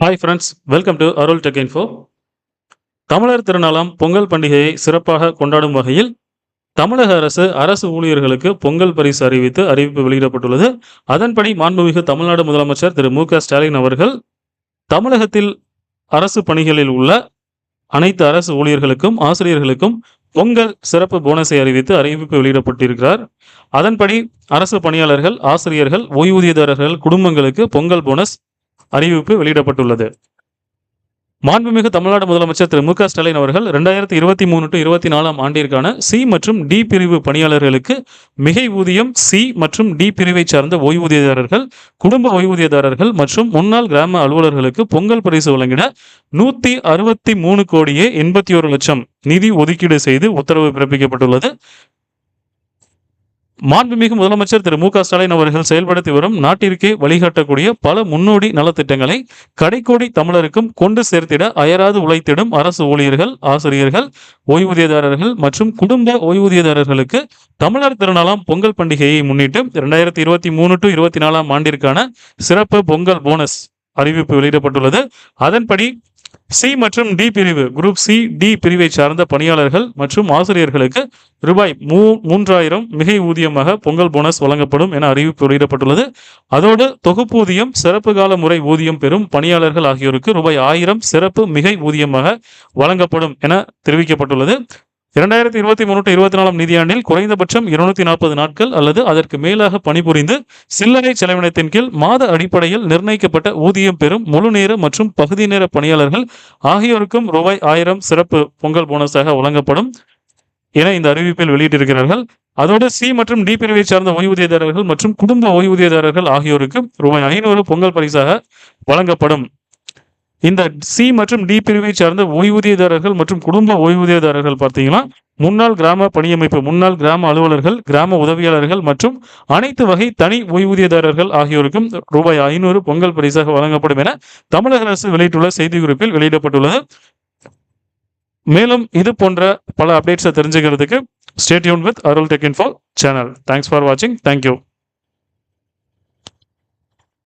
Hi friends, welcome to Arul tech info. தமிழர் திருநாளாம் பொங்கல் பண்டிகையை சிறப்பாக கொண்டாடும் வகையில் தமிழக அரசு அரசு ஊழியர்களுக்கு பொங்கல் பரிசு அறிவித்து அறிவிப்பு வெளியிடப்பட்டுள்ளது. அதன்படி மாண்புமிகு தமிழ்நாடு முதலமைச்சர் திரு மு.க.ஸ்டாலின் அவர்கள் தமிழகத்தில் அரசு பணிகளில் உள்ள அனைத்து அரசு ஊழியர்களுக்கும் ஆசிரியர்களுக்கும் பொங்கல் சிறப்பு போனஸை அறிவித்து அறிவிப்பு வெளியிடப்பட்டிருக்கிறார். அதன்படி அரசு பணியாளர்கள், ஆசிரியர்கள், ஓய்வூதியதாரர்கள் குடும்பங்களுக்கு பொங்கல் போனஸ் அறிவிப்பு வெளியிடப்பட்டுள்ளது. மாண்புமிகு தமிழ்நாடு முதலமைச்சர் திரு மு.க.ஸ்டாலின் அவர்கள் 2023 to 24 ஆண்டிற்கான சி மற்றும் டி பிரிவு பணியாளர்களுக்கு மிகை ஊதியம், சி மற்றும் டி பிரிவை சார்ந்த ஓய்வூதியதாரர்கள், குடும்ப ஓய்வூதியதாரர்கள் மற்றும் முன்னாள் கிராம அலுவலர்களுக்கு பொங்கல் பரிசு வழங்கிட 163,81,00,000 நிதி ஒதுக்கீடு செய்து உத்தரவு பிறப்பிக்கப்பட்டுள்ளது. மாண்புமிகு முதலமைச்சர் திரு மு.க.ஸ்டாலின் அவர்கள் செயல்படுத்தி வரும் நாட்டிற்கே வழிகாட்டக்கூடிய பல முன்னோடி நலத்திட்டங்களை கடைக்கோடி தமிழருக்கும் கொண்டு சேர்த்திட அயராது உழைத்திடும் அரசு ஊழியர்கள், ஆசிரியர்கள், ஓய்வூதியதாரர்கள் மற்றும் குடும்ப ஓய்வூதியதாரர்களுக்கு தமிழர் திருநாளாம் பொங்கல் பண்டிகையை முன்னிட்டு 2023 to 24 ஆண்டிற்கான சிறப்பு பொங்கல் போனஸ் அறிவிப்பு வெளியிடப்பட்டுள்ளது. அதன்படி சி மற்றும் டி பிரிவு குரூப் சி, டி பிரிவை சார்ந்த பணியாளர்கள் மற்றும் ஆசிரியர்களுக்கு ரூபாய் 3,000 மிகை ஊதியமாக பொங்கல் போனஸ் வழங்கப்படும் என அறிவிப்பு வெளியிடப்பட்டுள்ளது. அதோடு தொகுப்பூதியம், சிறப்பு கால முறை ஊதியம் பெறும் பணியாளர்கள் ஆகியோருக்கு ரூபாய் 1,000 சிறப்பு மிகை ஊதியமாக வழங்கப்படும் என தெரிவிக்கப்பட்டுள்ளது. 2023 to 24 நிதியாண்டில் குறைந்தபட்சம் 240 நாட்கள் அல்லது அதற்கு மேலாக பணிபுரிந்து சில்லறை செலவினத்தின் கீழ் மாத அடிப்படையில் நிர்ணயிக்கப்பட்ட ஊதியம் பெறும் முழுநேர மற்றும் பகுதி நேர பணியாளர்கள் ஆகியோருக்கும் ரூபாய் 1,000 சிறப்பு பொங்கல் போனஸாக வழங்கப்படும் என இந்த அறிவிப்பில் வெளியிட்டிருக்கிறார்கள். அதோடு சி மற்றும் டி பிரிவை சார்ந்த ஓய்வூதியதாரர்கள் மற்றும் குடும்ப ஓய்வூதியதாரர்கள் ஆகியோருக்கு ரூபாய் 500 பொங்கல் பரிசாக வழங்கப்படும். இந்த சி மற்றும் டி பிரிவை சார்ந்த ஓய்வூதியதாரர்கள் மற்றும் குடும்ப ஓய்வூதியதாரர்கள் பார்த்தீங்கன்னா முன்னாள் கிராம பணியமைப்பு, முன்னாள் கிராம அலுவலர்கள், கிராம உதவியாளர்கள் மற்றும் அனைத்து வகை தனி ஓய்வூதியதாரர்கள் ஆகியோருக்கும் ரூபாய் 500 பொங்கல் பரிசாக வழங்கப்படும் என தமிழக அரசு வெளியிட்டுள்ள செய்திக்குறிப்பில் வெளியிடப்பட்டுள்ளது. மேலும் இது போன்ற பல அப்டேட்ஸை தெரிஞ்சுக்கிறதுக்கு stay tuned with Arul tech info channel. Thanks for வாட்சிங். தேங்க்யூ.